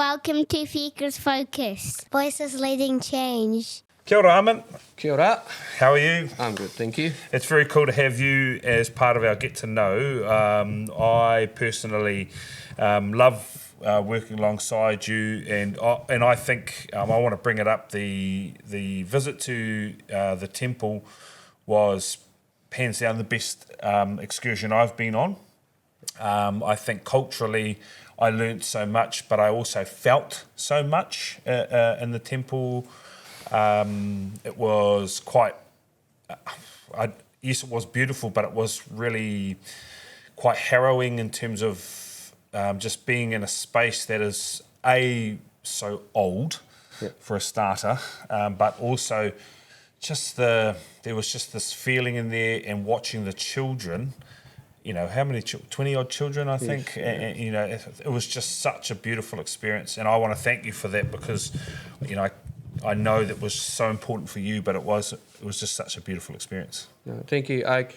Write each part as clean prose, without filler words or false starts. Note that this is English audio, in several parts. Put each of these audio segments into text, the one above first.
Welcome to Fika's Focus. Voices leading change. Kia ora, Aman. Kia ora. How are you? I'm good, thank you. It's very cool to have you as part of our Get to Know. I personally love working alongside you, and I think I want to bring it up. The visit to the temple was hands down the best excursion I've been on. I think culturally I learnt so much, but I also felt so much in the temple. It was quite, yes, it was beautiful, but it was really quite harrowing in terms of just being in a space that is so old, for a starter, but also there was just this feeling in there, and watching the children. How many 20 odd children, I think. Yes, yeah. And, it was just such a beautiful experience, and I want to thank you for that, because I know that was so important for you, but it was just such a beautiful experience. No, thank you. I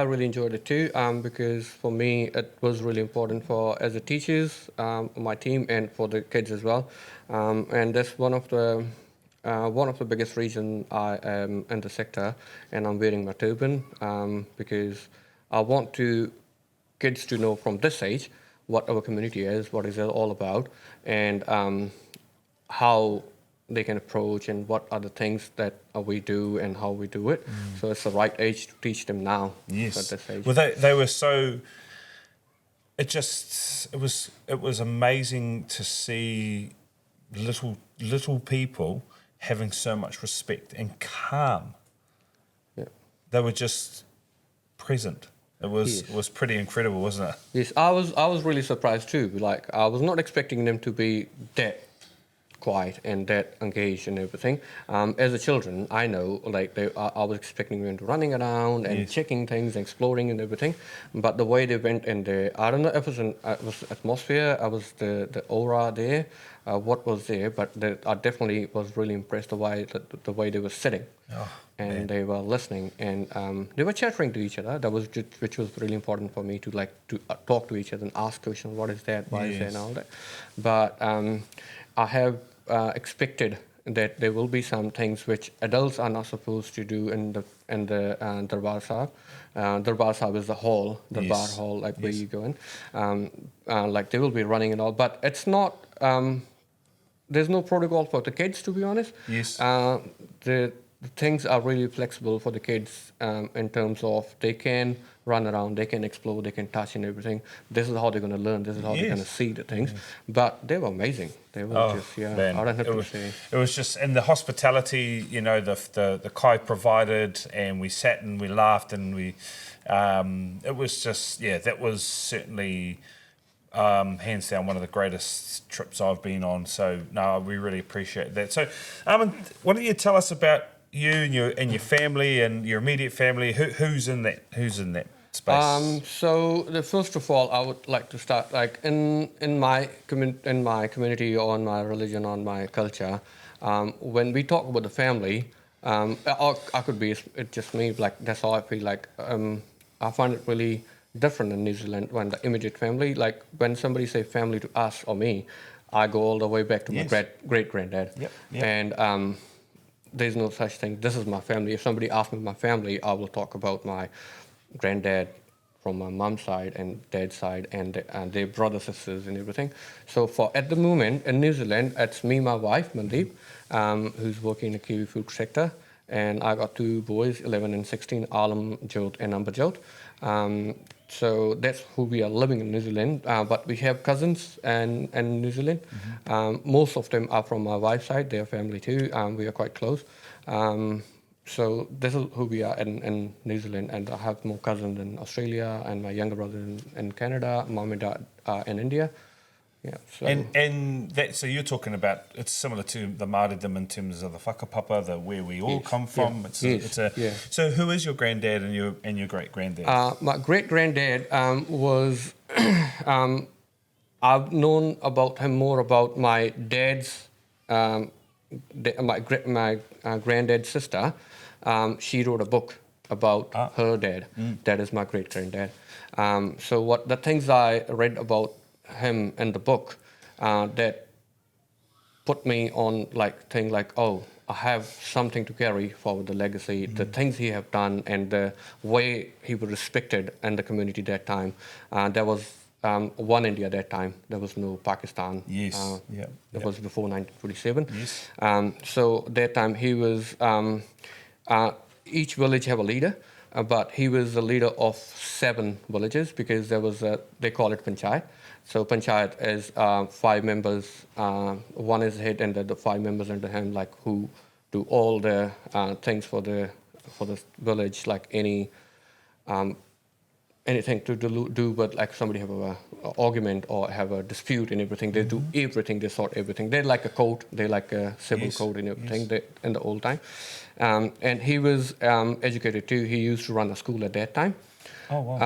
really enjoyed it too, because for me it was really important as the teachers, my team, and for the kids as well. And that's one of the biggest reasons I am in the sector, and I'm wearing my turban, because I want kids to know from this age what our community is, what is it all about, and how they can approach, and what are the things that we do and how we do it. So it's the right age to teach them now. Yes. At this age. Well, they were so. It was amazing to see little people having so much respect and calm. Yeah. They were just present. It was pretty incredible, wasn't it? Yes, I was really surprised too. Like, I was not expecting them to be that quiet and that engaged and everything. As a children, I know, like, I was expecting them to running around and checking things, exploring and everything. But the way they went in there, I don't know if it was atmosphere, I was the aura there, what was there, but I definitely was really impressed the way they were sitting. And they were listening, and they were chattering to each other. Which was really important for me to talk to each other and ask questions. What is that? Why is that? And all that. But I have expected that there will be some things which adults are not supposed to do in the Darbar Sahib. Darbar Sahib is the hall, the bar hall, like where you go in. Like, they will be running and all, but it's not. There's no protocol for the kids, to be honest. Yes. The things are really flexible for the kids, in terms of they can run around, they can explore, they can touch and everything. This is how they're going to learn. This is how they're going to see the things. But they were amazing. They were man. I don't have to say. It was just, in the hospitality, the Kai provided, and we sat and we laughed, and it was just, that was certainly hands down one of the greatest trips I've been on. So no, we really appreciate that. So, why don't you tell us about you and your family and your immediate family? Who's in that space? So first of all, I would like to start, like, in my community, on my religion, on my culture. When we talk about the family, I could be, it's just me. Like, that's how I feel. Like, I find it really different in New Zealand when the immediate family. Like, when somebody say family to us or me, I go all the way back to my great granddad. Yep. And there's no such thing. This is my family. If somebody asks me my family, I will talk about my granddad from my mom's side and dad's side, and their brothers, sisters, and everything. So at the moment in New Zealand, it's me, my wife, Mandeep, who's working in the kiwi food sector, and I got two boys, 11 and 16, Alam Jot and Ambajot. So that's who we are living in New Zealand. But we have cousins in New Zealand. Most of them are from my wife's side. Their family too. We are quite close. So this is who we are in New Zealand. And I have more cousins in Australia, and my younger brother in Canada, mom and dad in India. Yeah. So. So you're talking about, it's similar to the Māoridom in terms of the whakapapa, where we all come from. So who is your granddad and your great granddad? My great granddad was. I've known about him more about my dad's, my granddad's sister. She wrote a book about her dad. That is my great granddad. So what the things I read about him in the book, that put me on like thing like, oh, I have something to carry forward the legacy, the things he have done, and the way he was respected in the community that time. There was one India that time. There was no Pakistan. Yes. That was before 1947. Yes. So that time he was. Each village have a leader, but he was the leader of 7 villages because there was they call it panchayat. So panchayat is 5 members. One is head, and the 5 members under him, like who do all the things for the village, like anything to do, but like somebody have a argument or have a dispute and everything, they do everything, they sort everything. They're like a code, they like a civil code and everything in the old time. And he was educated too. He used to run a school at that time. Oh, wow.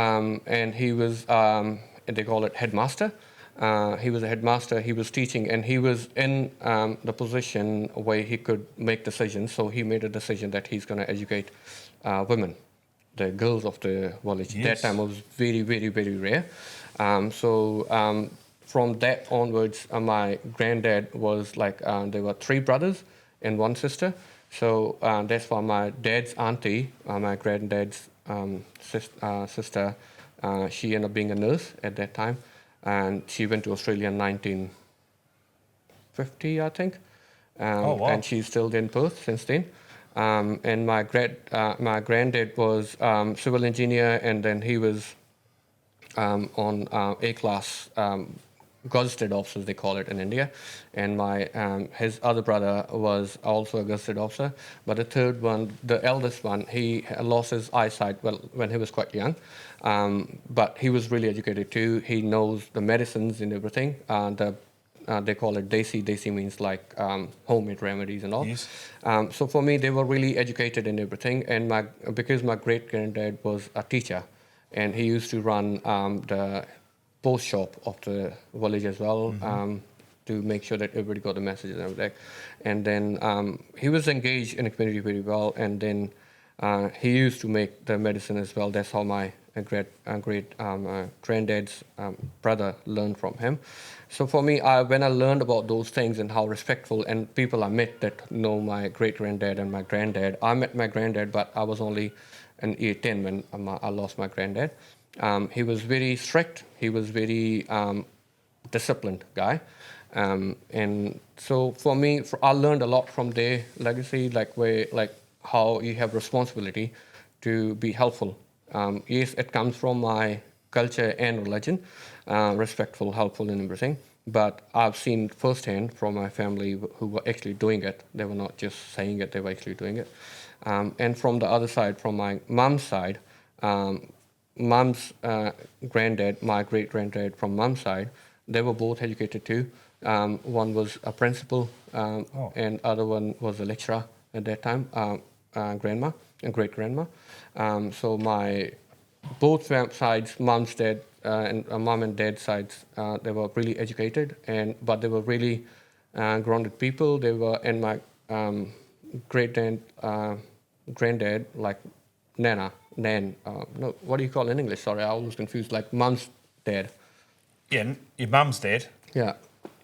And he was, they call it headmaster. He was a headmaster, he was teaching, and he was in the position where he could make decisions. So he made a decision that he's going to educate women, the girls of the village. Yes. That time was very, very, very rare. From that onwards, my granddad was like, there were 3 brothers and 1 sister. So that's why my dad's auntie, my granddad's sister, she ended up being a nurse at that time. And she went to Australia in 1950, I think. Oh, wow. And she's still in Perth since then. And my granddad was civil engineer, and then he was on A-class gazetted officers, they call it in India. And his other brother was also a gazetted officer. But the third one, the eldest one, he lost his eyesight when he was quite young. But he was really educated too. He knows the medicines and everything. They call it desi. Desi means like homemade remedies and all. Yes. So for me, they were really educated in everything. And because my great-granddad was a teacher, and he used to run the post shop of the village as well, to make sure that everybody got the messages and everything. And then he was engaged in the community very well. And then he used to make the medicine as well. That's how my granddad's brother learned from him. So for me, when I learned about those things and how respectful and people I met that know my great-granddad and my granddad, I met my granddad, but I was only in year 10 when I lost my granddad. He was very strict. He was very disciplined guy. And so for me, I learned a lot from their legacy, like how you have responsibility to be helpful. Yes, it comes from my culture and religion, respectful, helpful, and everything. But I've seen firsthand from my family who were actually doing it. They were not just saying it; they were actually doing it. And from the other side, from my mom's side, mom's granddad, my great-granddad from mom's side, they were both educated too. One was a principal, and other one was a lecturer at that time, grandma and great-grandma. So my both sides, mom's dad and mom and dad's sides, they were really educated, but they were really grounded people. They were, and my granddad, like Nan, no, what do you call it in English? Sorry, I was confused. Like mom's dad. Yeah, your mum's dad. Yeah,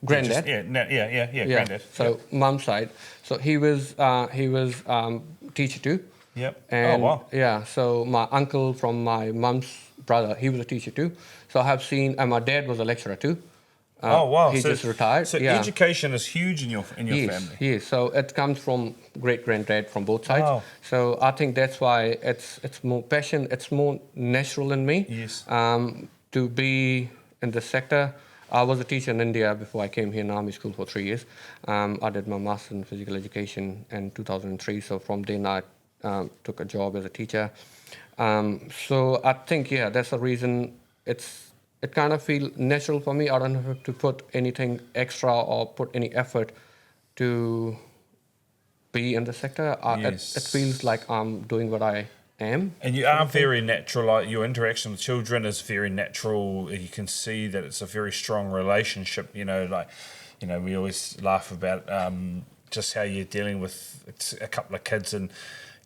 granddad. Granddad. So mom's side. So he was teacher too. Yep. And oh, wow. Yeah, so my uncle from my mom's brother, he was a teacher too. So I have seen, and my dad was a lecturer too. Oh, wow. He just retired. So yeah. education is huge in your family. Yes, so it comes from great-granddad from both sides. Wow. So I think that's why it's more passion, it's more natural in me. Yes. To be in the sector. I was a teacher in India before I came here in army school for 3 years. I did my master's in physical education in 2003. So from then I took a job as a teacher. So I think, that's the reason it kind of feels natural for me. I don't have to put anything extra or put any effort to be in the sector. Yes. It feels like I'm doing what I am. And you are very natural. Like your interaction with children is very natural. You can see that it's a very strong relationship. We always laugh about just how you're dealing with a couple of kids, and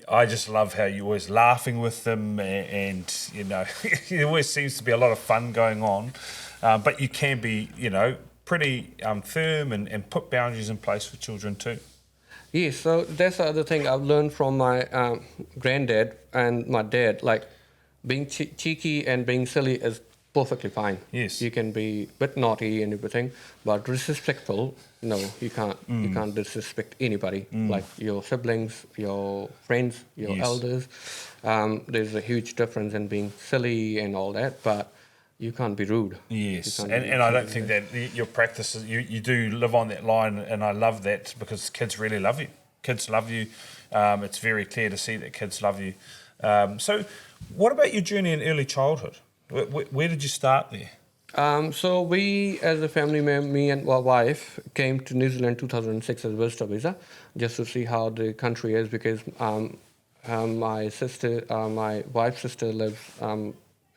I just love how you're always laughing with them, and there always seems to be a lot of fun going on. But you can be, pretty firm and put boundaries in place for children too. Yes, so that's the other thing I've learned from my granddad and my dad. Like, being cheeky and being silly is perfectly fine. Yes. You can be a bit naughty and everything, but disrespectful, no, you can't. You can't disrespect anybody, like your siblings, your friends, your Yes. elders. There's a huge difference in being silly and all that, but you can't be rude. Yes, You can't and, be and I don't something think that your practice, you do live on that line, and I love that because kids really love you. Kids love you. It's very clear to see that kids love you. So what about your journey in early childhood? Where did you start there? So we, as a family, me and my wife, came to New Zealand 2006 as a visitor visa, just to see how the country is, because my sister, my wife's sister, lives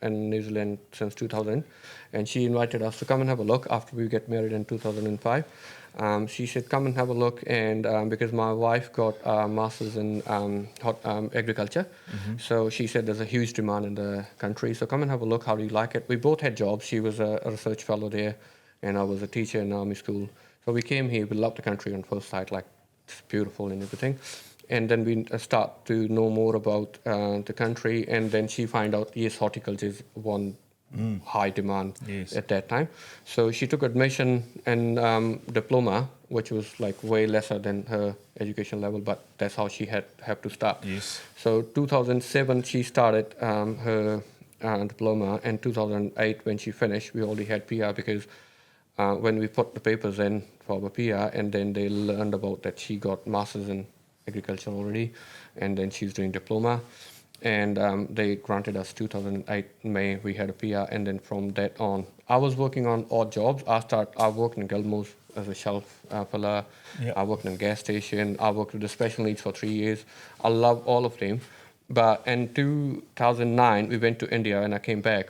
in New Zealand since 2000, and she invited us to come and have a look after we get married in 2005. She said, come and have a look, and because my wife got a master's in agriculture, so she said there's a huge demand in the country, so come and have a look, how do you like it? We both had jobs. She was a research fellow there, and I was a teacher in army school. So we came here, we loved the country on first sight, like it's beautiful and everything. And then we start to know more about the country, and then she find out, yes, horticulture is one high demand Yes. at that time. So she took admission in diploma, which was like way lesser than her education level, but that's how she have to start. Yes. So 2007 she started her diploma, and 2008 when she finished, we already had PR, because when we put the papers in for the PR, and then they learned about that she got masters in agriculture already, and then she's doing diploma. And they granted us 2008 May, we had a PR, and then from that on, I was working on odd jobs. I worked in Gilmore's as a shelf filler. Yeah. I worked in a gas station. I worked with the special needs for 3 years. I love all of them. But in 2009, we went to India, and I came back.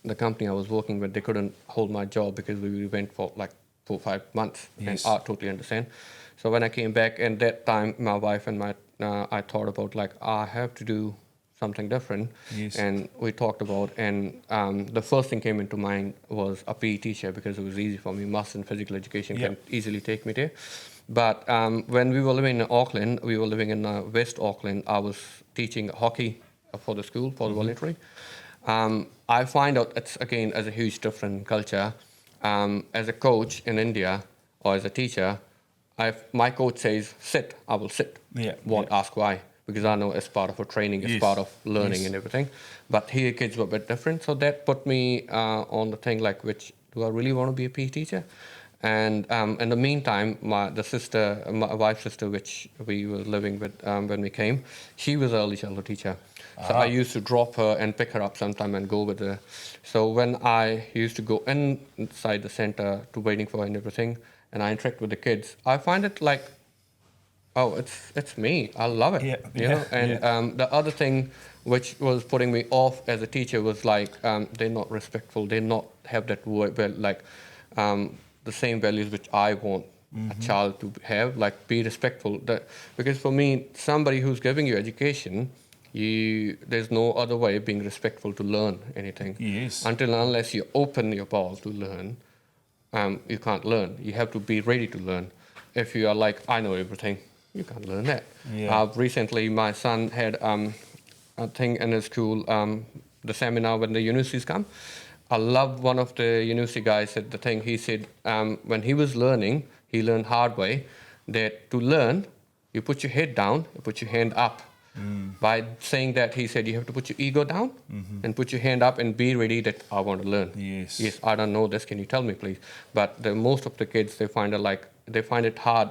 The company I was working with, they couldn't hold my job because we went for like 4 or 5 months, Yes. and I totally understand. So when I came back, and that time my wife and I thought about, like, I have to do something different. Yes. And we talked about, and the first thing came into mind was a PE teacher, because it was easy for me. Maths and physical education Yep. can easily take me there. But when we were living in Auckland, we were living in West Auckland, I was teaching hockey for the school, for the voluntary. I find out it's, again, as a huge different culture. As a coach in India, or as a teacher, my coach says, sit, I will sit. Yeah, Won't ask why, because I know it's part of a training, it's Yes. part of learning Yes. and everything. But here kids were a bit different, so that put me on the thing, like, which, do I really want to be a PE teacher? And in the meantime, my wife's sister, which we were living with when we came, she was an early childhood teacher. So I used to drop her and pick her up sometime and go with her. So when I used to go inside the center to waiting for her and everything, and I interact with the kids, I find it like, oh, it's me. I love it. Yeah, you know. And the other thing which was putting me off as a teacher was like, they're not respectful. They not have that word, like the same values which I want a child to have. Like, be respectful. Because for me, somebody who's giving you education, there's no other way of being respectful to learn anything. Yes. Until and unless you open your balls to learn, you can't learn. You have to be ready to learn. If you are like, I know everything, you can't learn that. Yeah. Recently, my son had a thing in his school, the seminar when the universities come. I love one of the university guys said the thing. He said when he was learning, he learned hard way that to learn, you put your head down, you put your hand up. By saying that, he said you have to put your ego down and put your hand up and be ready that I want to learn. Yes. Yes, I don't know this. Can you tell me, please? But most of the kids, they find it hard,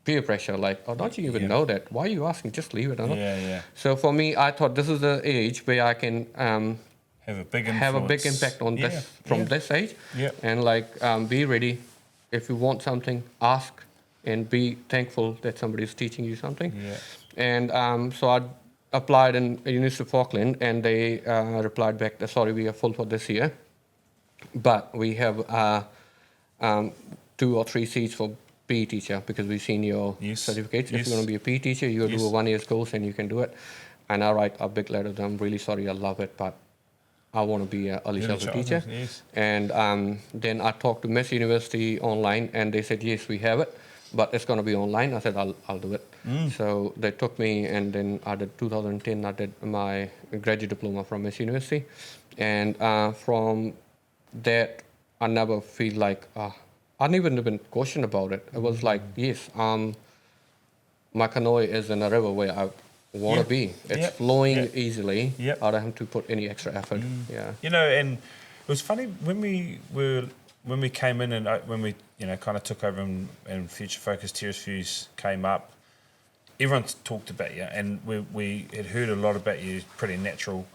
peer pressure. Like, oh, don't you even know that? Why are you asking? Just leave it. Yeah. So for me, I thought this is the age where I can Have a big influence. have a big impact on this from this age. Yeah. And like, be ready. If you want something, ask, and be thankful that somebody is teaching you something. Yeah. And so I applied in University of Auckland, and they replied back, sorry, we are full for this year, but we have 2 or 3 seats for PE teacher, because we've seen your certificates. Yes. If you're going to be a PE teacher, you do a 1 year course and you can do it. And I write a big letter to them, really sorry, I love it, but I want to be an early childhood teacher. Yes. And then I talked to Mass University online, and they said, yes, we have it, but it's going to be online. I said, I'll do it. So they took me, and then I did 2010, I did my graduate diploma from Mass University. And from that, I never feel like, I never even question about it. It was like, yes, my canoe is in a river where I want to be. It's flowing easily. I don't have to put any extra effort. Yeah. You know, and it was funny when we came in and when we kind of took over and Future Focus Terrace Views came up. Everyone talked about you, and we had heard a lot about you. Pretty natural,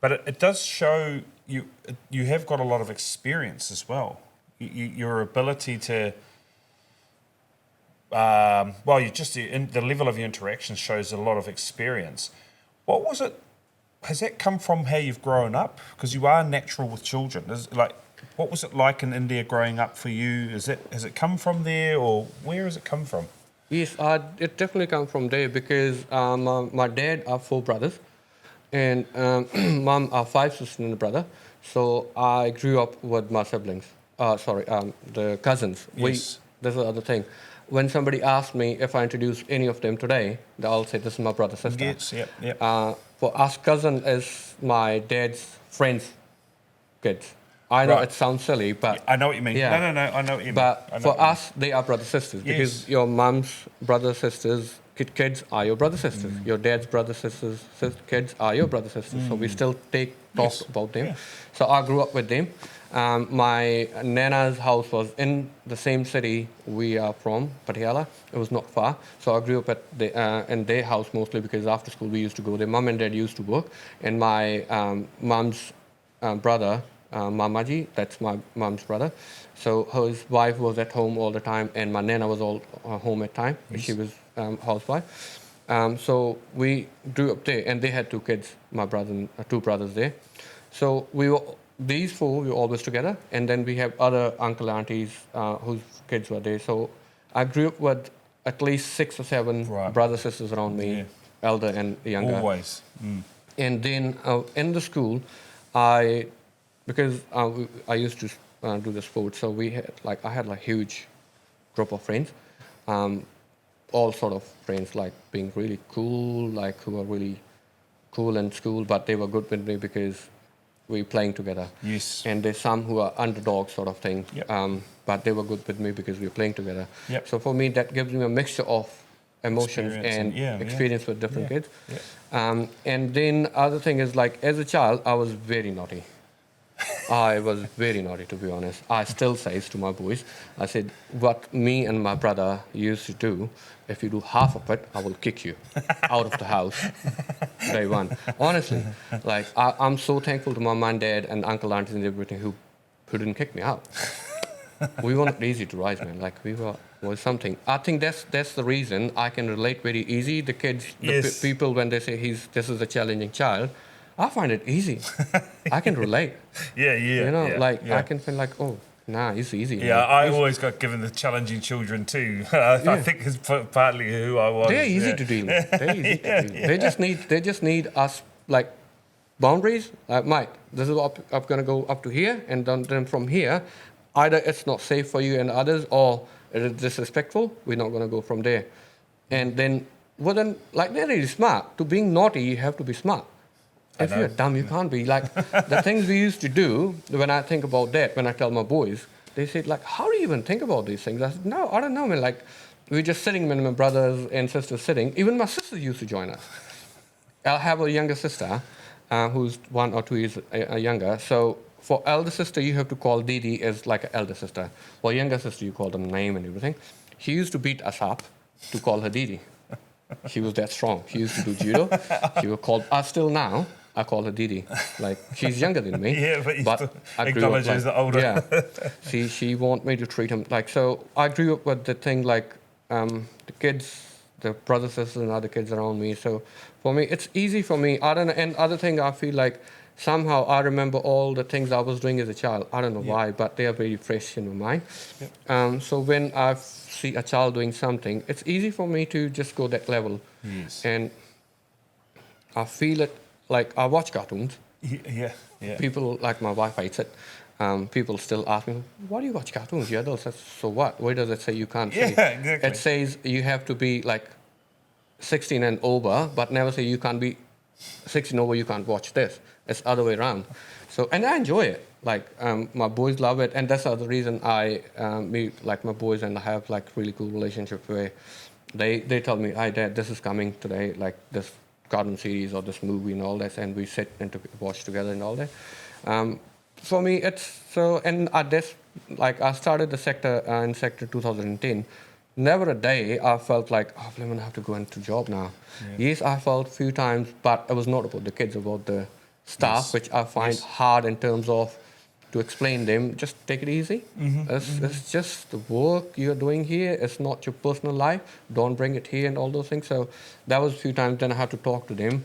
but it does show you have got a lot of experience as well. Your ability to the level of your interaction shows a lot of experience. What was it? Has that come from how you've grown up? Because you are natural with children. What was it like in India growing up for you? Has it come from there, or where has it come from? Yes, it definitely come from there because my dad are 4 brothers, and mom are 5 sisters and a brother. So I grew up with my siblings. The cousins. Yes. That's the other thing. When somebody asks me if I introduce any of them today, they'll say, this is my brother, sister. Yes, yep. For us, cousin is my dad's friend's kids. I know it sounds silly, but... I know what you mean. Yeah. No, I know what you mean. But for us, they are brother sisters because your mom's brother sisters kids are your brother sisters. Your dad's brother sisters kids are your brother sisters. So we still talk about them. Yeah. So I grew up with them. My Nana's house was in the same city we are from, Patiala. It was not far. So I grew up at in their house mostly because after school we used to go there. Mom and dad used to work. And my mom's brother, Mamaji, that's my mom's brother. So his wife was at home all the time, and my Nana was all home at time. Yes. She was housewife. So we grew up there, and they had 2 kids, my brother and 2 brothers there. So these 4 we were always together, and then we have other uncle aunties whose kids were there. So I grew up with at least 6 or 7 brothers sisters around me, elder and younger. Always. And then in the school, because I used to do the sports, so I had a huge group of friends, all sort of friends, like being really cool, like who were really cool in school, but they were good with me because we were playing together. Yes. And there's some who are underdogs sort of thing, but they were good with me because we were playing together. Yep. So for me, that gives me a mixture of emotions and experience with different kids. Yeah. And then other thing is, like, as a child, I was very naughty. I was very naughty, to be honest. I still say to my boys, I said, what me and my brother used to do, if you do half of it, I will kick you out of the house. Day one. Honestly, like, I'm so thankful to my mom and dad and uncle, aunties and everything who didn't kick me out. We weren't easy to raise, man. Like, we was something. I think that's the reason I can relate very easy. The kids, people, when they say this is a challenging child, I find it easy. I can relate. You know, I can feel like, oh, nah, it's easy. Yeah, I always got given the challenging children too. I think it's partly who I was. They're easy to deal with. They're easy to deal with. They just need us, like, boundaries. Mike, this is what I'm going to go up to here, and then from here, either it's not safe for you and others, or it is disrespectful. We're not going to go from there. And then, they're really smart. To being naughty, you have to be smart. If you're dumb, you can't be. Like, the things we used to do, when I think about that, when I tell my boys, they said, like, how do you even think about these things? I said, no, I don't know, man. Like, we're just sitting, when my brothers and sisters sitting. Even my sisters used to join us. I have a younger sister who's 1 or 2 years younger. So for elder sister, you have to call Didi as like an elder sister. For younger sister, you call them name and everything. She used to beat us up to call her Didi. She was that strong. She used to do judo. She would call us still now. I call her Didi. Like, she's younger than me. but I acknowledge her as the older. Yeah. She want me to treat him like, so I grew up with the thing, like, the kids, the brothers, sisters, and other kids around me. So for me, it's easy for me. I don't know. And other thing, I feel like somehow I remember all the things I was doing as a child. I don't know why, but they are very fresh in my mind. So when I see a child doing something, it's easy for me to just go that level. Yes. And I feel it. Like, I watch cartoons. Yeah. People, like my wife hates it. People still ask me, why do you watch cartoons? You adults. So what? Why does it say you can't see? Yeah, exactly. It says you have to be like 16 and over, but never say you can't be 16 over, you can't watch this. It's other way around. So, and I enjoy it. Like, my boys love it, and that's the other reason I meet like my boys, and I have like really cool relationship where they tell me, "Hi, Dad, this is coming today, like this cartoon series or this movie and all that," and we sit and to watch together and all that. For me, it's so, and at this, like I started the sector in sector 2010. Never a day I felt like, oh, I'm gonna have to go into job now. Yeah. Yes, I felt a few times, but it was not about the kids, about the staff, Yes. which I find Yes. hard in terms of to explain them. Just take it easy. It's just the work you're doing here. It's not your personal life. Don't bring it here and all those things. So that was a few times. Then I had to talk to them.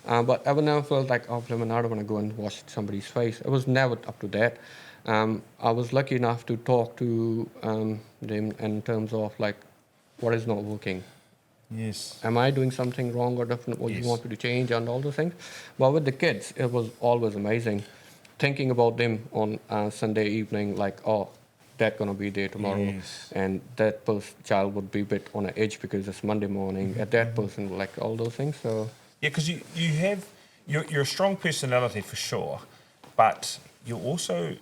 But I would never felt like, oh, I don't want to go and wash somebody's face. It was never up to that. I was lucky enough to talk to them in terms of like, what is not working? Yes. Am I doing something wrong or different? What Yes. you want me to change and all those things? But with the kids, it was always amazing. Thinking about them on Sunday evening, like, oh, that's gonna be there tomorrow, Yes. and that child would be a bit on the edge because it's Monday morning. At that person, like all those things. So Yeah, because you have you're a strong personality for sure, but you're also,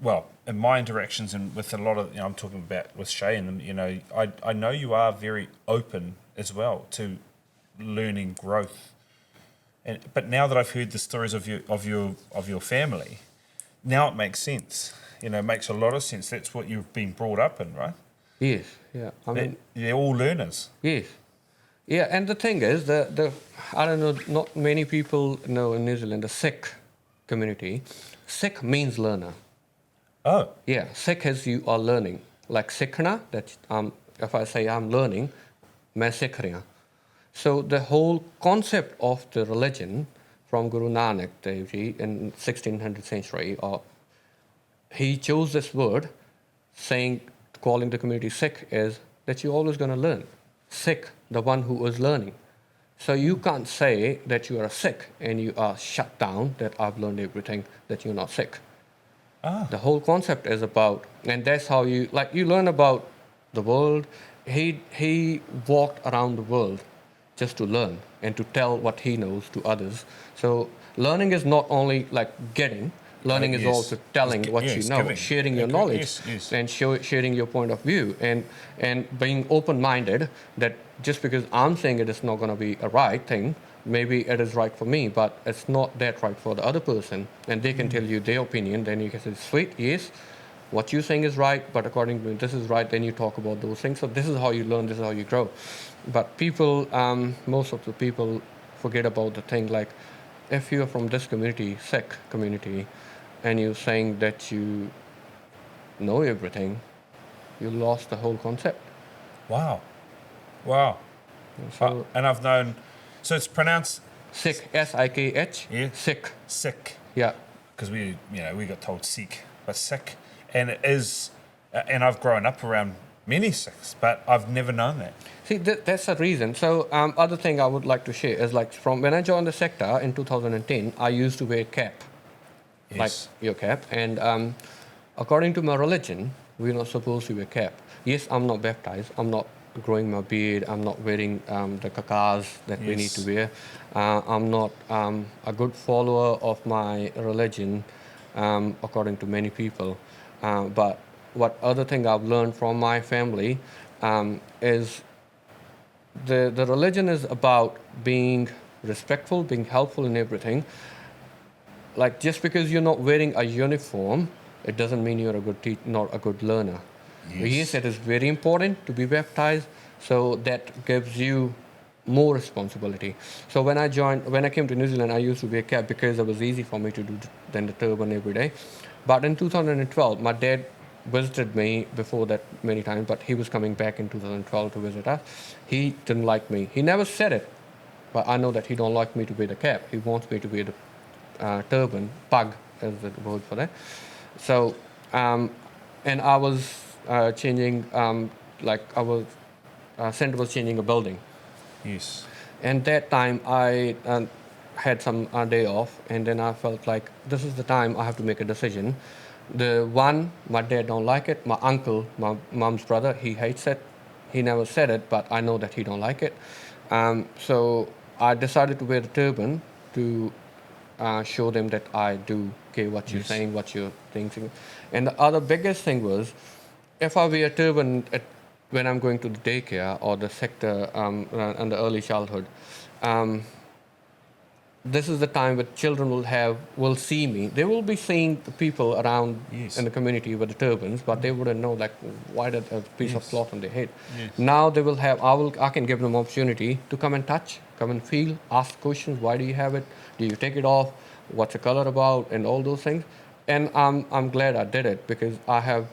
well, in my interactions and with a lot of, I'm talking about with Shane, and I know you are very open as well to learning, growth, but now that I've heard the stories of your family, now it makes sense. It makes a lot of sense. That's what you've been brought up in, right? yes, yeah. I mean, They're all learners. yes. Yeah, and the thing is, I don't know, not many people know in New Zealand, the Sikh community. Sikh means learner. Oh, Yeah, Sikh is you are learning. Like Sikhna, that if I say I'm learning, main sikh raha haan. So the whole concept of the religion from Guru Nanak Dev Ji in 1600th century, he chose this word, saying, calling the community Sikh, is that you're always going to learn. Sikh, the one who is learning. So you can't say that you are a Sikh and you are shut down, that I've learned everything, that you're not Sikh. The whole concept is about, and that's how you learn about the world. He walked around the world just to learn and to tell what he knows to others. So learning is not only like getting. Learning is yes. also telling what you Yes, know, giving. sharing your Okay, knowledge, yes. and sharing your point of view, and being open-minded. That just because I'm saying it is not going to be a right thing, maybe it is right for me, but it's not that right for the other person, and they can tell you their opinion. Then you can say, sweet, yes, what you're saying is right, but according to me, this is right. Then you talk about those things. So this is how you learn. This is how you grow. But people, most of the people, forget about the thing. Like, if you're from this community, Sikh community, and you're saying that you know everything, you lost the whole concept. Wow. So And I've known, so it's pronounced Sikh, S-I-K-H, Yeah. Sikh. sick, Yeah. because we got told sick, but sick, and it is, and I've grown up around many Sikhs, but I've never known that. See, that's the reason. So, other thing I would like to share is like from when I joined the sector in 2010, I used to wear cap, like Yes. your cap, and according to my religion, we're not supposed to wear cap. Yes, I'm not baptized. I'm not growing my beard. I'm not wearing the kakas that we need to Yes. wear. I'm not a good follower of my religion, according to many people. But what other thing I've learned from my family is the religion is about being respectful, being helpful in everything. Like, just because you're not wearing a uniform, it doesn't mean you're a good not a good learner. Yes, it is very important to be baptized, so that gives you more responsibility. So when I came to New Zealand, I used to wear cap because it was easy for me to do than the turban every day. But in 2012, my dad visited me before that many times, but he was coming back in 2012 to visit us. He didn't like me. He never said it, but I know that he don't like me to wear the cap. He wants me to wear the turban, pug is the word for that. So, and I was changing, Centre was changing a building. Yes. And that time had some day off, and then I felt like this is the time I have to make a decision. The one, my dad don't like it. My uncle, my mom's brother, he hates it. He never said it, but I know that he don't like it. So I decided to wear the turban to show them that I do care what you're saying, what you're thinking. And the other biggest thing was, if I wear a turban when I'm going to the daycare or the sector under early childhood, this is the time where children will see me. They will be seeing the people around in the community with the turbans, but they wouldn't know like why that a piece of cloth on their head. Now they will have. I can give them opportunity to come and touch, come and feel, ask questions. Why do you have it? Do you take it off? What's the color about? And all those things. And I'm glad I did it because I have.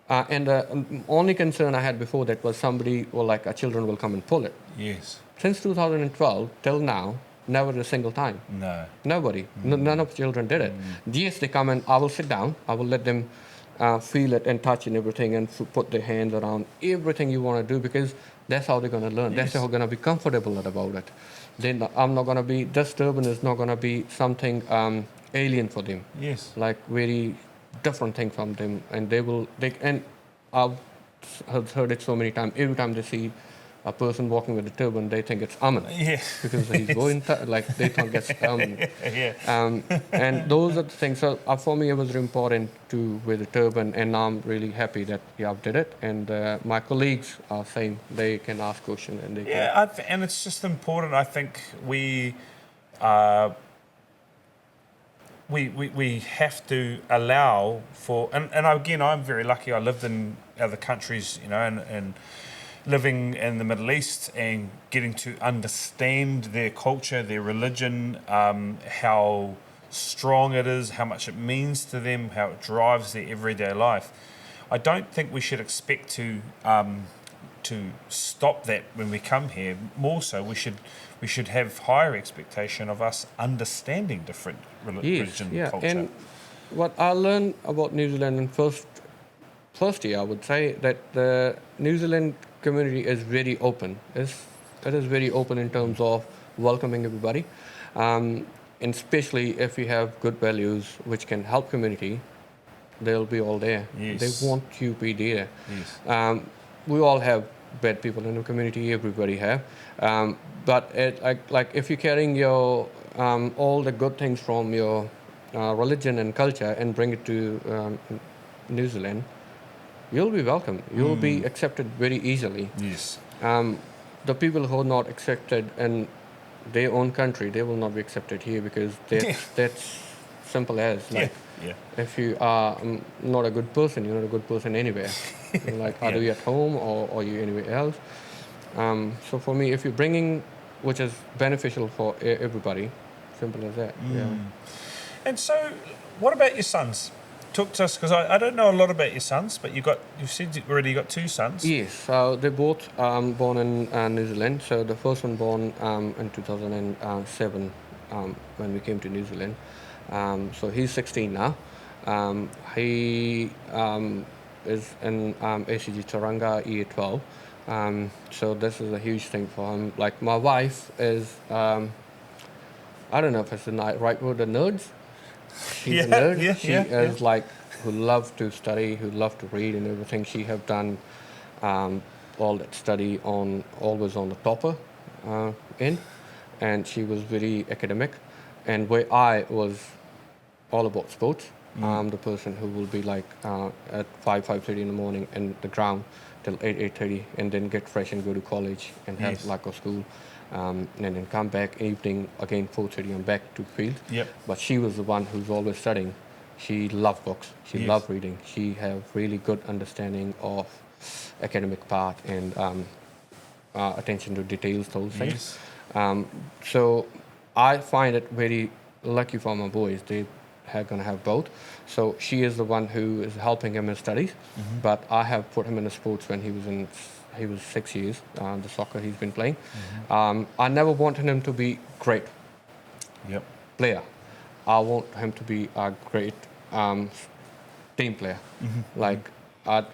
And the only concern I had before that was somebody or like a children will come and pull it. Yes. Since 2012 till now, never a single time. No. Nobody. None of the children did it. Yes, they come and I will sit down. I will let them feel it and touch and everything and put their hands around everything you want to do because that's how they're going to learn. That's how they're going to be comfortable about it. Then I'm not going to be, this turban is not going to be something alien for them. Yes. Like very different thing from them. And and I've heard it so many times. Every time they see a person walking with a turban, they think it's Aman. Yeah. Because he's going, like, they think it's Aman. Yeah. And those are the things. So for me, it was important to wear the turban, and I'm really happy that I did it. And my colleagues are same. They can ask questions and they can. And it's just important. I think we have to allow for, and again, I'm very lucky. I lived in other countries, and living in the Middle East and getting to understand their culture, their religion, how strong it is, how much it means to them, how it drives their everyday life. I don't think we should expect to stop that when we come here. More so, we should have higher expectation of us understanding different religion and culture. And what I learned about New Zealand in first year, I would say that the New Zealand community is very open. It is very open in terms of welcoming everybody, and especially if you have good values which can help community, they'll be all there. Yes. They want you to be there. Yes. We all have bad people in the community. Everybody have, but like if you're carrying your all the good things from your religion and culture and bring it to New Zealand, you'll be welcome. You'll be accepted very easily. Yes. The people who are not accepted in their own country, they will not be accepted here because that's simple as. Like, if you are not a good person, you're not a good person anywhere. Like either you're at home or you're anywhere else. So for me, if you're bringing, which is beneficial for everybody, simple as that. Yeah. And so, what about your sons? Talk to us, because I don't know a lot about your sons, but you've said you've already got two sons. Yes, so they're both born in New Zealand. So the first one born in 2007 when we came to New Zealand. So he's 16 now. He is in ACG Taranga year 12. So this is a huge thing for him. Like my wife is, I don't know if it's the right word, a nerd. She's a nerd. She is like who love to study, who love to read and everything. She have done all that study always on the topper and she was very academic. And where I was all about sports, I'm the person who will be like at 5:30 in the morning in the ground till 8:30, and then get fresh and go to college and have like a school. And then come back evening again 4:30 and back to field. But she was the one who's always studying. She loved books. She loved reading. She have really good understanding of academic part and attention to details, those things. So I find it very lucky for my boys. They are going to have both. So she is the one who is helping him in studies, but I have put him in the sports when he was 6 years, the soccer he's been playing. I never wanted him to be great player. I want him to be a great team player. Like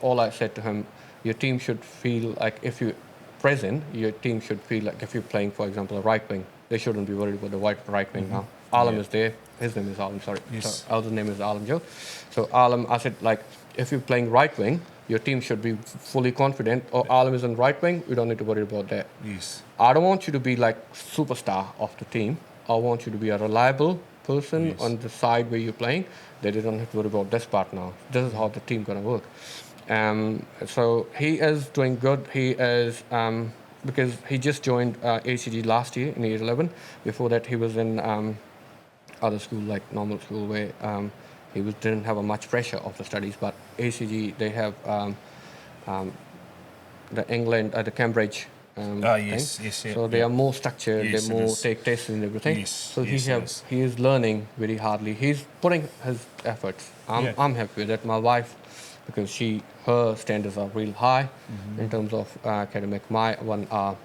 all I said to him, your team should feel like if you're present, your team should feel like if you're playing, for example, a right wing, they shouldn't be worried about the right wing now. Alam Yeah. is there. His name is Alam, sorry. Yes. So elder's name is Alam Joe. So Alam, I said, like, if you're playing right wing, your team should be fully confident. Or Alam is on right wing, we don't need to worry about that. Yes. I don't want you to be like superstar of the team. I want you to be a reliable person Yes. on the side where you're playing. That you don't have to worry about this part now. This is how the team gonna work. So he is doing good. He is because he just joined ACG last year in year 11. Before that, he was in other school like normal school where didn't have a much pressure of the studies. But ACG they have the England, the Cambridge Yes, thing. yes, yeah. So they yeah. are more structured. Yes, they it more is. take tests and everything. Yes, So yes, it is. he is learning very hardly. He's putting his efforts. Yeah. I'm happy with that. My wife, because her standards are real high in terms of academic. My one are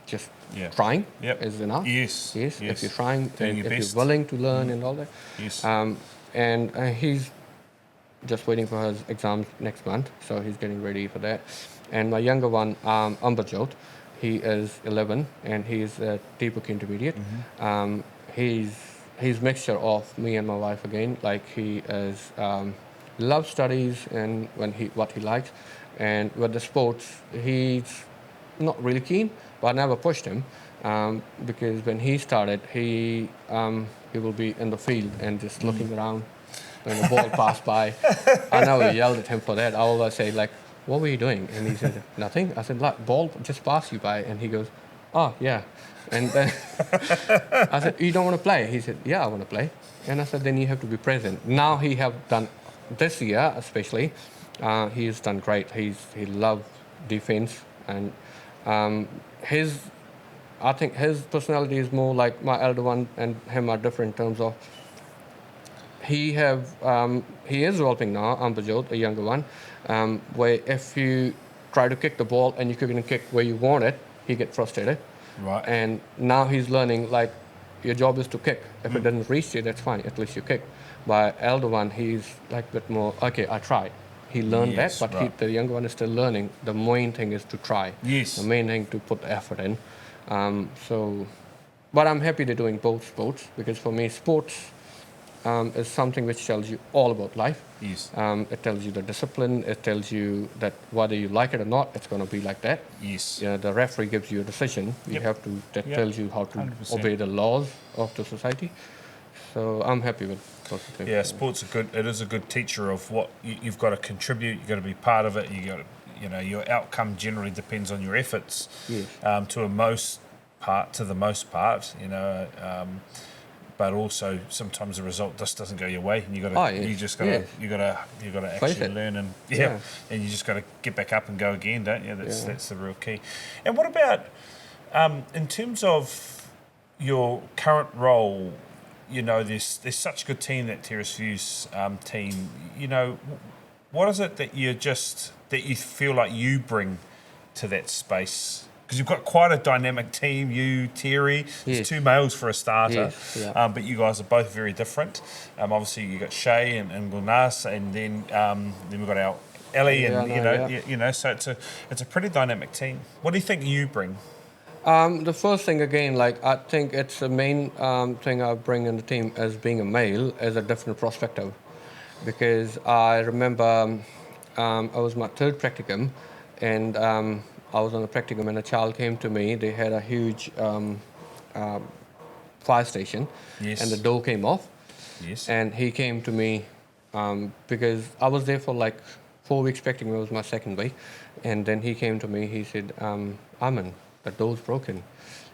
just Yeah. trying Yep. is enough. Yes, Yes. yes. If you're trying, Doing and your if best. you're willing to learn and all that. Yes. And he's just waiting for his exams next month, so he's getting ready for that. And my younger one, Amberjot, he is 11 and he's a Deepak intermediate. He's mixture of me and my wife again. Like he is loves studies and what he likes, and with the sports he's not really keen. But I never pushed him because when he started, he will be in the field and just looking around when the ball passed by. I never yelled at him for that. I always say like, "What were you doing?" And he said, "Nothing." I said, "Like, ball just passed you by," and he goes, "Oh yeah." And then I said, "You don't want to play?" He said, "Yeah, I want to play." And I said, "Then you have to be present." Now he have done this year especially. He's done great. He loved defense and I think his personality is more like my elder one and him are different in terms of he is developing now, Ambajot, a younger one, where if you try to kick the ball and you couldn't kick where you want it, he get frustrated. Right. And now he's learning like your job is to kick. If it doesn't reach you, that's fine. At least you kick. But elder one, he's like a bit more. Okay, I tried. He learned Yes, that, but right. the younger one is still learning. The main thing is to try. Yes. The main thing to put the effort in. But I'm happy they're doing both sports because for me, sports is something which tells you all about life. Yes. It tells you the discipline. It tells you that whether you like it or not, it's going to be like that. Yes. Yeah, the referee gives you a decision. You Yep. have to. That Yep. tells you how to 100%. obey the laws of the society. So I'm happy with both of them. Yeah, sports are good. It is a good teacher of what you've got to contribute. You've got to be part of it. You got to, your outcome generally depends on your efforts. Yes. To the most part, but also sometimes the result just doesn't go your way, and you got to, Oh, yes. you just got to, Yes. you got to Face actually it. learn and Yeah. and you just got to get back up and go again, don't you? Yeah. That's the real key. And what about in terms of your current role? There's such a good team, that Terrace Views team. What is it that you feel like you bring to that space? Because you've got quite a dynamic team. You, Terry, there's Yes. two males for a starter, Yes, yeah. but you guys are both very different. Obviously, you got Shay and Gulnas, and then we've got our Ellie, Yeah, and I know, yeah. so it's a pretty dynamic team. What do you think you bring? The first thing again, like I think it's the main thing I bring in the team as being a male as a different perspective, because I remember I was my third practicum, and I was on a practicum and a child came to me. They had a huge fire station, Yes. and the door came off, Yes. and he came to me because I was there for like 4 weeks practicum. It was my second week, and then he came to me. He said, "Aman, the door's broken,"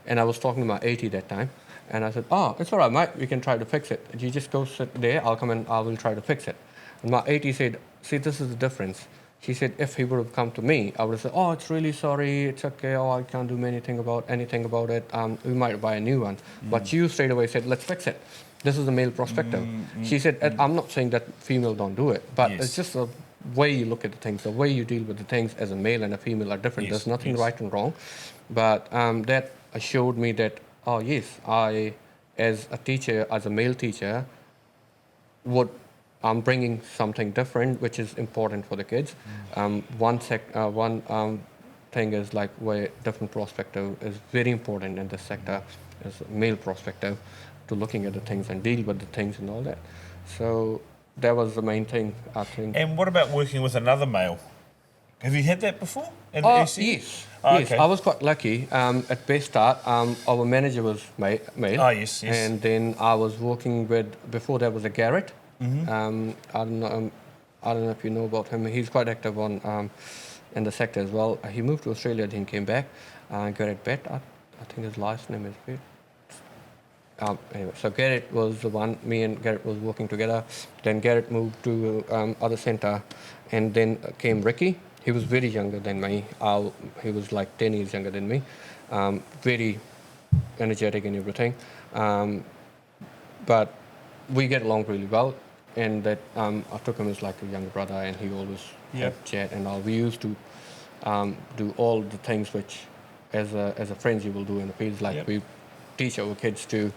and I was talking to my 80 that time, and I said, "Oh, it's all right, mate. We can try to fix it. You just go sit there. I'll come and I will try to fix it." And my 80 said, "See, this is the difference." She said, "If he would have come to me, I would have said, 'Oh, it's really sorry. It's okay. Oh, I can't do anything about it. We might buy a new one.'" But you straight away said, "Let's fix it." This is the male perspective. She said, "I'm not saying that female don't do it, but Yes. it's just the way you look at the things, the way you deal with the things as a male and a female are different. Yes, There's nothing yes. right and wrong." But that assured me that, oh yes, I, as a teacher, as a male teacher, I'm bringing something different, which is important for the kids. One thing is like where different perspective is very important in this sector, as a male perspective, to looking at the things and deal with the things and all that. So that was the main thing, I think. And what about working with another male? Have you had that before? At Oh, SE? yes. Oh, Yes, okay. I was quite lucky. At Best Start, our manager was male. Oh, yes, yes. And then I was working with, before that was a Garrett. Mm-hmm. I don't know if you know about him. He's quite active on in the sector as well. He moved to Australia, then came back. Garrett Bett, I think his last name is Bett. Anyway, so Garrett was the one, me and Garrett was working together. Then Garrett moved to other centre, and then came Ricky. He was very younger than me. He was like 10 years younger than me. Very energetic and everything. But we get along really well. And that I took him as like a younger brother, and he always had chat and all. We used to do all the things which, as a friends, you will do in the fields. Like we teach our kids to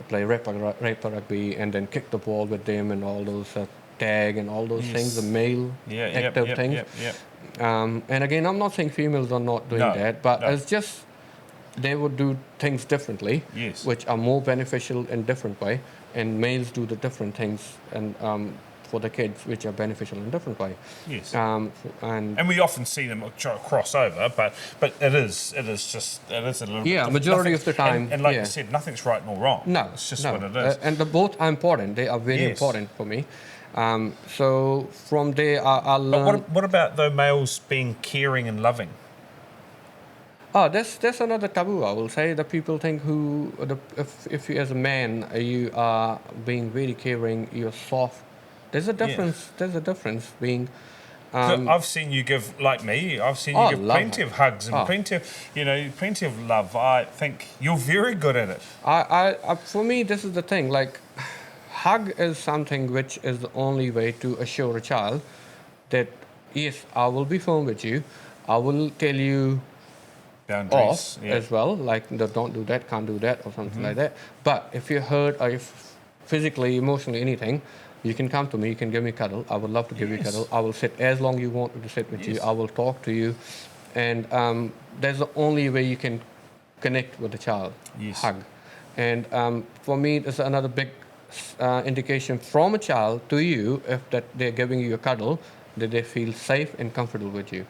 play rep rugby and then kick the ball with them and all those tag and all those things, the male active things. And again, I'm not saying females are not doing that, but it's just they would do things differently, which are more beneficial in different way, and males do the different things and for the kids, which are beneficial in a different way. Yes. And we often see them try to cross over, but it is a little bit majority of the time. And like you said, nothing's right nor wrong. No, it's just what it is. And the both are important. They are very important for me. So from there, I learned. But what about though males being caring and loving? Oh, that's another taboo. I will say that people think if you as a man you are being very caring, you're soft. There's a difference. There's a difference being. I've seen you give, like me, I've seen you give plenty of hugs and plenty of love. I think you're very good at it. I for me, this is the thing. Like, hug is something which is the only way to assure a child that yes, I will be firm with you. I will tell you boundaries off as well. Like, don't do that, can't do that, or something like that. But if you're hurt or if physically, emotionally, anything, you can come to me, you can give me a cuddle. I would love to give you a cuddle. I will sit as long you want me to sit with you. I will talk to you. And that's the only way you can connect with the child, hug. And for me, there's another big indication from a child to you, if that they're giving you a cuddle, that they feel safe and comfortable with you.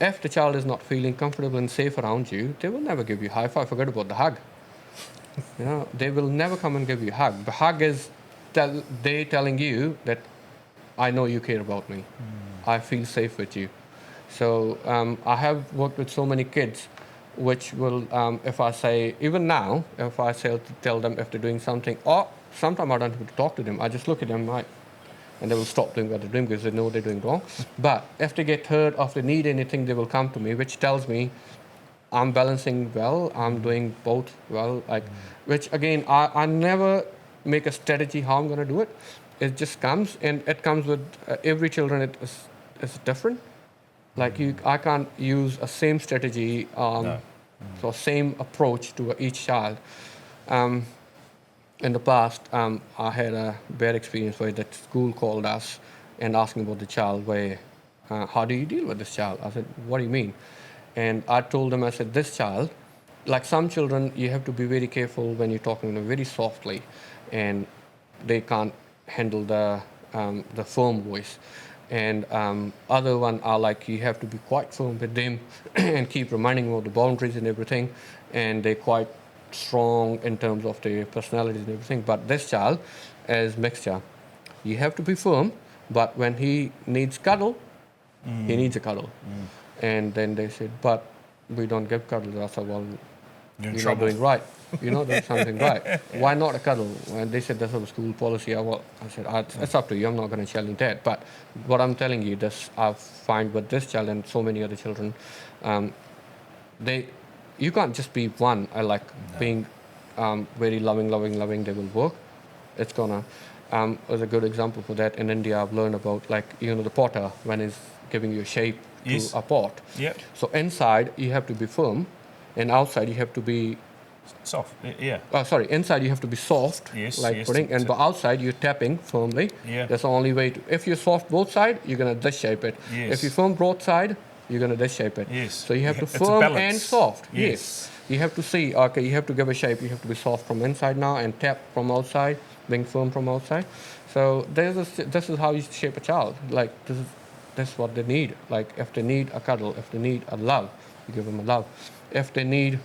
If the child is not feeling comfortable and safe around you, they will never give you a high five. Forget about the hug. They will never come and give you a hug. The hug is they telling you that I know you care about me. I feel safe with you. So I have worked with so many kids, which will, if I say, even now, if I say to tell them if they're doing something, or sometimes I don't have to talk to them, I just look at them and they will stop doing what they're doing because they know they're doing wrong. But if they get hurt or if they need anything, they will come to me, which tells me I'm balancing well, I'm doing both well. Which again, I never make a strategy how I'm going to do it. It just comes, and it comes with every children. It is different. Like I can't use a same strategy, so same approach to each child. In the past, I had a bad experience where the school called us and asking about the child. How do you deal with this child? I said, what do you mean? And I told them, I said, this child, like some children, you have to be very careful when you're talking to them very softly, and they can't handle the firm voice. And other one are like, you have to be quite firm with them and keep reminding them of the boundaries and everything. And they're quite strong in terms of their personalities and everything. But this child is mixture. You have to be firm, but when he needs cuddle, he needs a cuddle. And then they said, but we don't give cuddles. I said, well, you're not doing right. You're not doing something right. Why not a cuddle? And they said that's a school policy. I said, it's up to you. I'm not going to challenge that. But what I'm telling you, this I find with this child and so many other children, you can't just be one. Being very loving. They will work. It's gonna. As a good example for that, in India, I've learned about the potter when he's giving you a shape to a pot. Yep. So inside you have to be firm, and outside you have to be soft. Yeah. Inside you have to be soft, pudding, and but outside you're tapping firmly. Yeah. That's the only way to. If you're soft both sides, you're gonna dish shape it. Yes. If you're firm both sides, you're going to this shape it. Yes. So you have to It's a firm balance. and soft. Yes. You have to see, okay, you have to give a shape. You have to be soft from inside now and tap from outside, being firm from outside. So this is how you shape a child. Like, this is what they need. Like, if they need a cuddle, if they need a love, you give them a love. If they need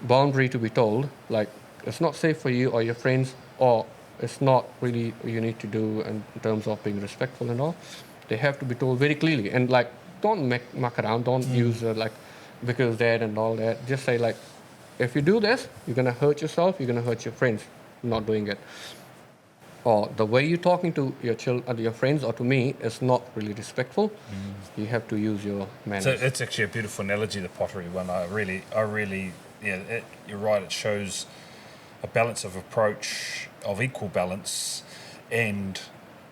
boundary to be told, like, it's not safe for you or your friends, or it's not really you need to do in terms of being respectful and all. They have to be told very clearly. And, like, don't muck around. Don't use, like, because dad and all that. Just say, like, if you do this, you're going to hurt yourself, you're going to hurt your friends not doing it. Or the way you're talking to your friends or to me is not really respectful. You have to use your manners. So it's actually a beautiful analogy, the pottery one. I really, you're right. It shows a balance of approach, of equal balance, and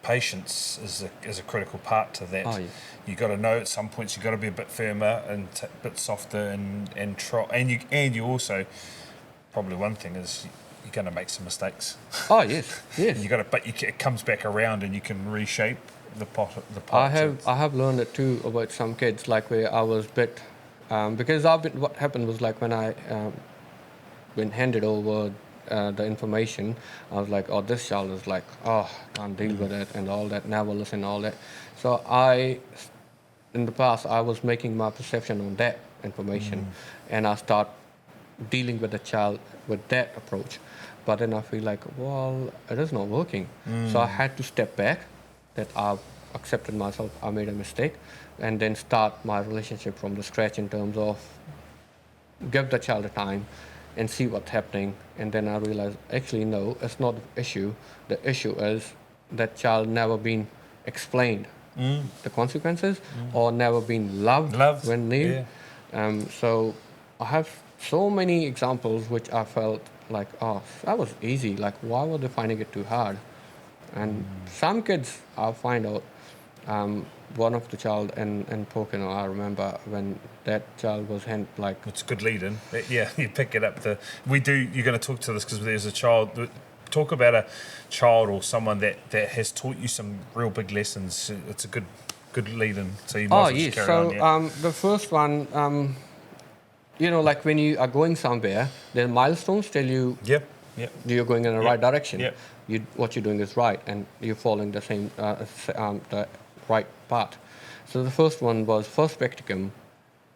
patience is a critical part to that. Oh, yeah. You got to know at some points you got to be a bit firmer and a bit softer and try. And you also, probably one thing is you're going to make some mistakes. Oh, yes. You got to, but it comes back around and you can reshape the pot. I have learned it too about some kids, like where I was bit, because what happened was, like, when I been handed over the information, I was like, oh, this child is like, oh, can't deal with it and all that, never listen, all that. So in the past, I was making my perception on that information, and I start dealing with the child with that approach. But then I feel like, well, it is not working. So I had to step back, that I've accepted myself, I made a mistake, and then start my relationship from the scratch in terms of give the child a time and see what's happening. And then I realized, actually, no, it's not the issue. The issue is that child never been explained the consequences or never been loved when needed. Yeah. So I have so many examples which I felt like, oh, that was easy. Like, why were they finding it too hard? And some kids, I find out, one of the child in Pokeno, I remember when that child was like... It's a good lead-in. Yeah, you pick it up. You're going to talk to this because there's a child... Talk about a child or someone that has taught you some real big lessons. It's a good lead-in. So you might as well just carry on. The first one, like when you are going somewhere, the milestones tell you you're going in the right direction. Yep. What you're doing is right, and you're following the same the right path. So the first one was first practicum,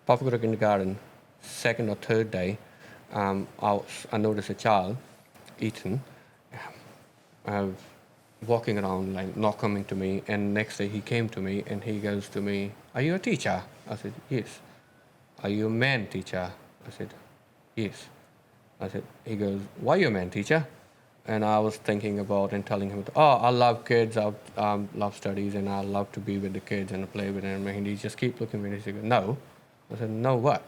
Papagura kindergarten, second or third day. I noticed a child, Ethan, walking around, like, not coming to me, and next day he came to me and he goes to me, "Are you a teacher?" I said, "Yes." "Are you a man teacher?" I said, "Yes." I said, he goes, "Why are you a man teacher?" And I was thinking about and telling him, I love kids, I love studies, and I love to be with the kids and play with them. And he just keep looking at me and he said, "No." I said, "No, what?"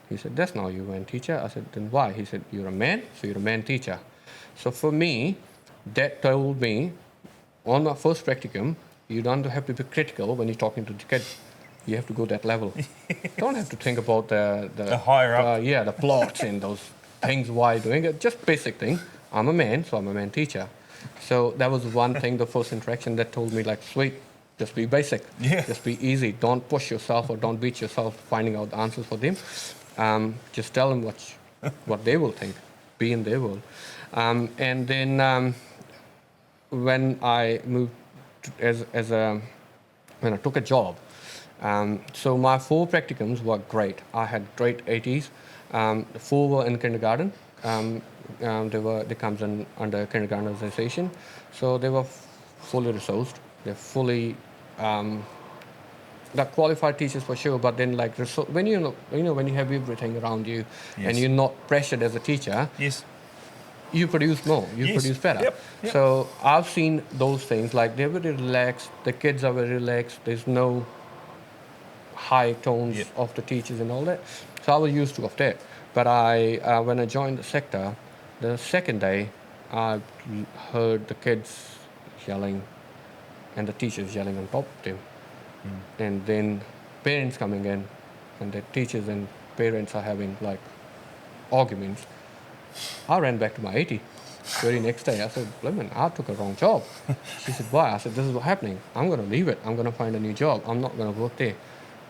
He said, "That's not you, man teacher." I said, "Then why?" He said, "You're a man, so you're a man teacher." So for me, that told me, on my first practicum, you don't have to be critical when you're talking to the kids. You have to go that level. Don't have to think about the higher up. the plots and those things why doing it. Just basic thing. I'm a man, so I'm a man teacher. So that was one thing, the first interaction that told me, like, sweet, just be basic. Yeah. Just be easy. Don't push yourself or don't beat yourself finding out the answers for them. Just tell them what they will think. Be in their world. And then when I moved when I took a job, so my 4 practicums were great. I had great 80s. 4 were in kindergarten. They comes in under kindergarten organization, so they were fully resourced. They're fully they're qualified teachers for sure. But then, like, when when you have everything around you, and you're not pressured as a teacher, you produce more. You produce better. Yep. So I've seen those things. Like, they're very relaxed. The kids are very relaxed. There's no high tones of the teachers and all that. So I was used to of that. But when I joined the sector, the second day, I heard the kids yelling and the teachers yelling on top of them. And then parents coming in, and the teachers and parents are having, like, arguments. I ran back to my 80. Very next day, I said, "Blimmin', I took a wrong job." She said, "Why?" I said, "This is what's happening. I'm going to leave it. I'm going to find a new job. I'm not going to work there."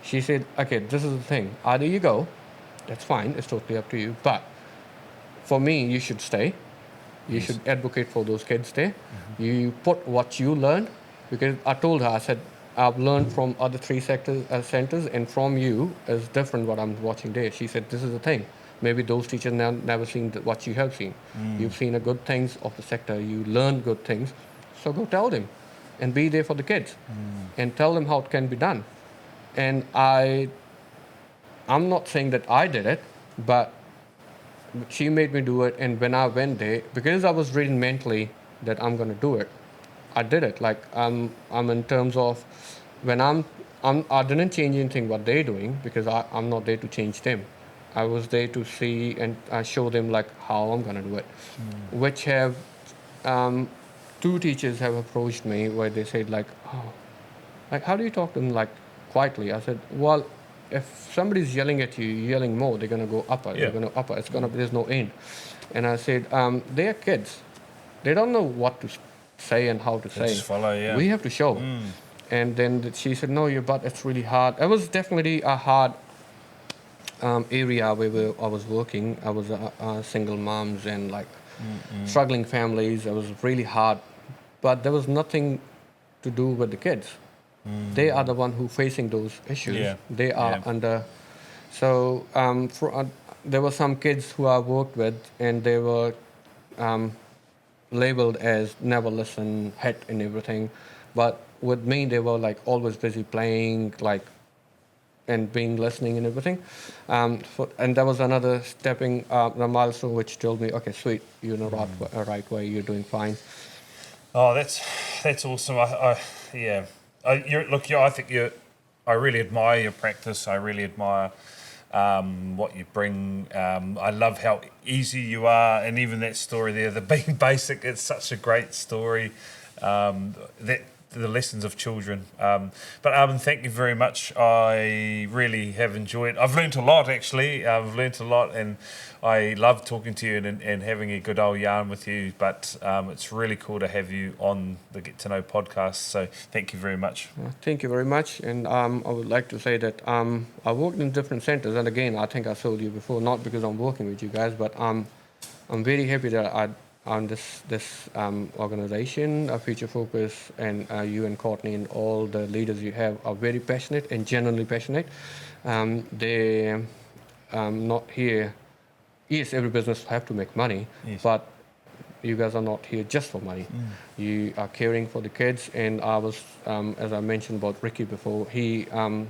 She said, okay, this is the thing. Either you go, that's fine, it's totally up to you. But for me, you should stay. You Yes. should advocate for those kids there. You put what you learned, because I told her, I said, I've learned from other three centers, and from you is different what I'm watching there. She said, this is the thing. Maybe those teachers never seen what you have seen. You've seen the good things of the sector. You learned good things. So go tell them and be there for the kids and tell them how it can be done. And I'm not saying that I did it, but she made me do it. And when I went there, because I was reading mentally that I'm going to do it, I did it. Like I'm in terms of when I didn't change anything what they're doing, because I'm not there to change them. I was there to see and show them like how I'm going to do it, which have two teachers have approached me where they said like, oh, like how do you talk to them like quietly? I said, well, if somebody's yelling at you, yelling more, they're gonna go upper. Yeah. They're gonna upper. It's gonna there's no end. And I said, they are kids. They don't know what to say and how to say. Just follow, yeah. We have to show. And then she said, no, but it's really hard. It was definitely a hard area where I was working. I was single moms and like struggling families. It was really hard, but there was nothing to do with the kids. They are the one who facing those issues. Yeah. They are under. So there were some kids who I worked with, and they were labeled as never listen, hit, and everything. But with me, they were like always busy playing, like, and being listening and everything. And that was another stepping the milestone which told me, okay, sweet, you're in the right way, you're doing fine. Oh, that's awesome. Yeah. I think I really admire your practice. I really admire what you bring. I love how easy you are, and even that story there, the being basic. It's such a great story. That the lessons of children. But Aman, thank you very much. I really have enjoyed. I've learnt a lot actually. I've learnt a lot, and I love talking to you and having a good old yarn with you. But it's really cool to have you on the Get to Know podcast. So thank you very much. Thank you very much. And I would like to say that I worked in different centers. And again, I think I told you before, not because I'm working with you guys, but I'm very happy that on this organization, Future Focus, and you and Courtney and all the leaders you have are very passionate and genuinely passionate. They not here. Yes, every business have to make money, Yes. but you guys are not here just for money. You are caring for the kids, and I was, as I mentioned about Ricky before, he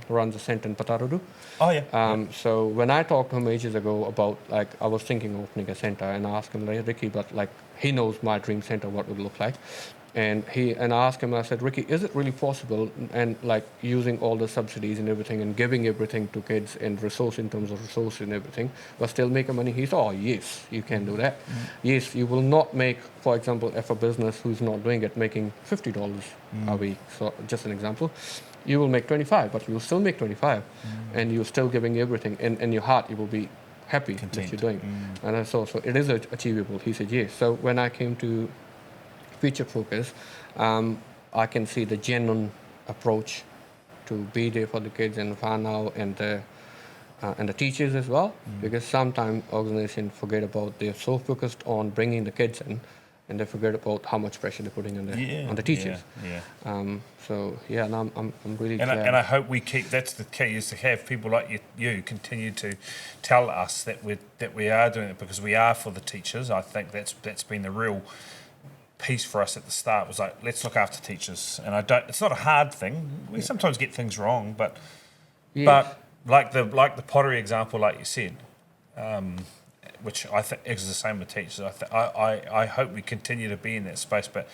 runs a centre in Patarudu. Oh yeah. So when I talked to him ages ago about, like, I was thinking of opening a centre, and I asked him, like, Ricky, but like, he knows my dream centre, what it would look like. And I asked him, I said, Ricky, is it really possible, and like using all the subsidies and everything and giving everything to kids and resource in terms of resource and everything, but still make money? He said, oh yes, you can do that. Yes, you will not make, for example, if a business who's not doing it making $50 a week, so just an example, you will make 25, but you will still make 25, and you're still giving everything, and in your heart you will be happy Content. that you're doing. And I saw, so it is achievable. He said yes. So when I came to Future Focus, I can see the genuine approach to be there for the kids and whānau and the teachers as well, because sometimes organizations forget about, they're so focused on bringing the kids in, and they forget about how much pressure they're putting on the teachers. Yeah. So yeah, and I'm really And glad. I hope we keep. That's the key, is to have people like you continue to tell us that we are doing it because we are for the teachers. I think that's been the real piece for us at the start, was like, let's look after teachers. And it's not a hard thing. We sometimes get things wrong, but like the pottery example, like you said, which I think is the same with teachers. I hope we continue to be in that space, but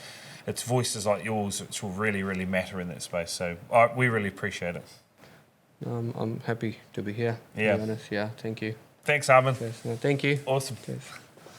it's voices like yours which will really, really matter in that space. So we really appreciate it. I'm happy to be here. Yeah. To be honest. Yeah. Thank you. Thanks, Aman. Yes, no, thank you. Awesome. Yes.